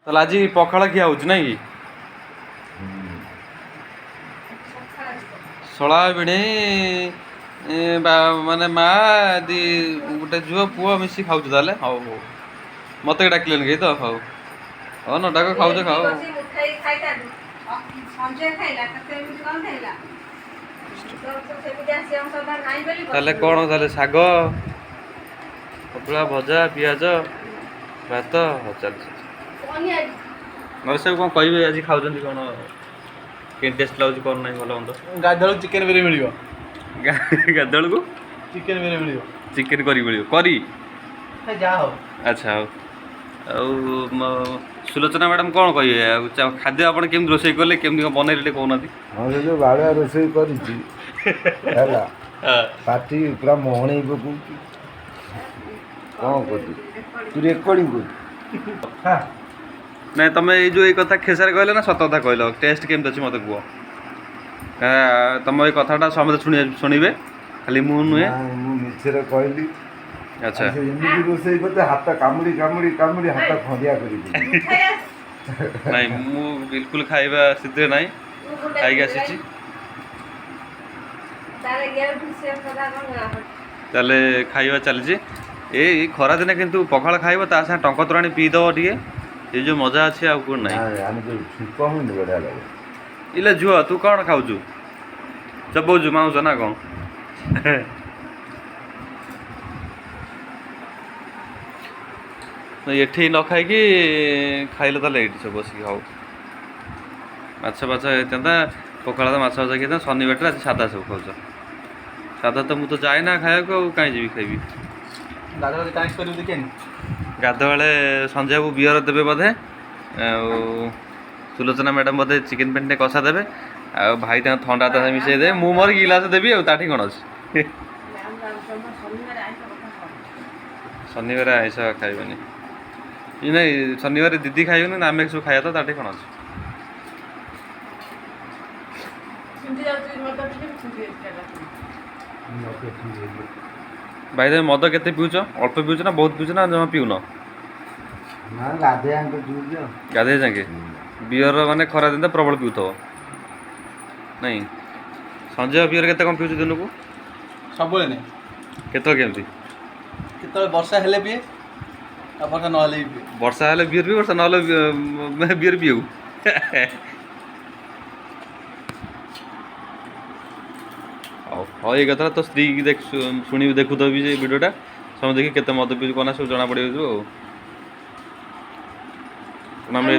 ତାହେଲେ ଆଜି ପଖାଳ ଖିଆ ହେଉଛି ନାଇଁ କି? ଶଳା ଭିଣେଇ ମାନେ ମା ଦି ଗୋଟେ ଝିଅ ପୁଅ ମିଶି ଖାଉଛୁ ତାହେଲେ। ହଉ ହଉ ମତେ ଡାକିଲେନି କେହି ତ? ହଉ ହଉ ନ ଡାକ ଖାଉଛ ଖାଅ। ତାହେଲେ କ'ଣ ତାହେଲେ ଶାଗ ପତଳା ଭଜା ପିଆଜ ଭାତ ଚାଲିଛି। ନହେଲେ ସବୁ କ'ଣ କହିବେ ଆଜି ଖାଉଛନ୍ତି କ'ଣ? କେମିତି ଟେଷ୍ଟ ଲାଗୁଛି କ'ଣ ନାହିଁ ଭଲ ମନ୍ଦ? ଗାଧୁଆଳକୁ ଚିକେନ ବିରିୟାନୀ ମିଳିବ। ଗାଧୁଆଳକୁ ଚିକେନ ବିରିୟାନୀ ମିଳିବ। ଚିକେନ କରି ମିଳିବ କରି? ଯାହା ହଉ। ଆଚ୍ଛା ହଉ। ଆଉ ସୁଲୋଚନା ମ୍ୟାଡ଼ାମ୍ କ'ଣ କହିବେ? ଆଉ ଖାଦ୍ୟ ଆପଣ କେମିତି ରୋଷେଇ କଲେ, କେମିତି କ'ଣ ବନେଇଲେ ଟିକେ କହୁନାହାନ୍ତି? ହଁ ସେ ଯେଉଁ ବାଳିଆ ରୋଷେଇ କରିଛି ହେଲା, ପାଟି ପୁରା ମହଣେଇ ପକଉଛି। କ'ଣ କରୁଛୁ ତୁ ରେକର୍ଡିଂ କରୁଛୁ? ନାଇଁ ତମେ ଏଇ ଯେଉଁ ଏଇ କଥା ଖେସାରେ କହିଲ ନା ସତ କଥା କହିଲ? ଟେଷ୍ଟ କେମିତି ଅଛି ମୋତେ କୁହ। ତମ ଏଇ କଥାଟା ସମସ୍ତେ ଶୁଣିବେ, ଖାଲି ମୁଁ ନୁହେଁ। ମୁଁ ମିଛରେ କହିଲି। ଆଚ୍ଛା ସେ ଏମିତି ରୋଷେଇ କରିତେ ହାତ କାମୁଡ଼ି କାମୁଡ଼ି କାମୁଡ଼ି ହାତ ଖଣ୍ଡିଆ କରିଦେଲି। ନାଇଁ ମୁଁ ବିଲକୁଲ ଖାଇବା ସ୍ଥିତିରେ ନାହିଁ, ଖାଇକି ଆସିଛି। ତାହେଲେ ଖାଇବା ଚାଲିଛି। ଏଇ ଖରାଦିନେ କିନ୍ତୁ ପଖାଳ ଖାଇବ, ତା ସାଙ୍ଗେ ଟଙ୍କ ତୋରାଣି ପିଇଦେବ ଟିକେ, ଏ ଯେଉଁ ମଜା ଅଛି ଆଉ କେଉଁଠି ନାହିଁ। ଆମେ ଯେଉଁ ଛୁଙ୍କ ହୁଏନି ବଢ଼ିଆ ଲାଗେ। ଇଲେ ଝୁଅ ତୁ କ'ଣ ଖାଉଛୁ? ଚବଉଛୁ ମାଉଁସ ନା କ'ଣ? ଏଠି ନ ଖାଇକି ଖାଇଲେ ତାହେଲେ ଏଇଠି ସବୁ ବସିକି। ହଉ ମାଛ ଫାଛ ହେଇଥାନ୍ତା, ପଖାଳ ତ ମାଛ ଫାଛ ହେଇଥାନ୍ତା। ଶନିବାରଟା ଆଜି ସାଧା ସବୁ ଖାଉଛ। ସାଧା ତ ମୁଁ ତ ଯାଏନା ଖାଇବାକୁ, ଆଉ କାହିଁ ଯିବି ଖାଇବି। ଗାଧୁଆବେଳେ ସନ୍ଧ୍ୟାକୁ ବିୟର ଦେବେ ବୋଧେ, ଆଉ ସୁଲୋଚନା ମ୍ୟାଡ଼ାମ୍ ବୋଧେ ଚିକେନ୍ ଫେନ୍ କଷା ଦେବେ, ଆଉ ଭାଇ ତାଙ୍କ ଥଣ୍ଡା ତା ମିଶାଇ ଦେବେ। ମୁଁ ମୋର ଗିଲାସ ଦେବି, ଆଉ ତାଠି କ'ଣ ଅଛି? ଶନିବାର ଆଇଁଷ ଖାଇବେନି ନାଇଁ, ଶନିବାର ଦିଦି ଖାଇବେନି, ଆମେ ସବୁ ଖାଇବା ତ, ତାଠି କ'ଣ ଅଛି? ଭାଇ ତମେ ମଦ କେତେ ପିଉଛ? ଅଳ୍ପ ପିଉଛ ନା ବହୁତ ପିଉଛ ନା ଜମା ପିଉନ? ଗାଧେଇ ଯାକେ ବିୟର ମାନେ ଖରାଦିନ ତ ପ୍ରବଳ ପିଉଥିବ ନାଇଁ? ସଞ୍ଜୟ ବିୟର କେତେ କ'ଣ ପିଉଛ ଦିନକୁ? ସବୁବେଳେ ନାହିଁ, କେତେବେଳେ କେମିତି? କେତେବେଳେ ବର୍ଷା ହେଲେ ପିଏ, ଆଉ ବର୍ଷା ନହେଲେ ବି ପିଏ। ବର୍ଷା ହେଲେ ବିୟର ପିଉ, ବର୍ଷା ନହେଲେ ବିୟର ପିଉ। ହଉ ହଉ, ଏଇ କଥା ତ ସ୍ତ୍ରୀ କି ଶୁଣିବି, ଦେଖୁଥିବ ବି ଯେ ଭିଡ଼ିଓଟା, ସମସ୍ତେ ଦେଖି କେତେ ମଦ ପିଉଛୁ କ'ଣ ସବୁ ଜଣାପଡ଼ିବ ଆଉ। ଆମେ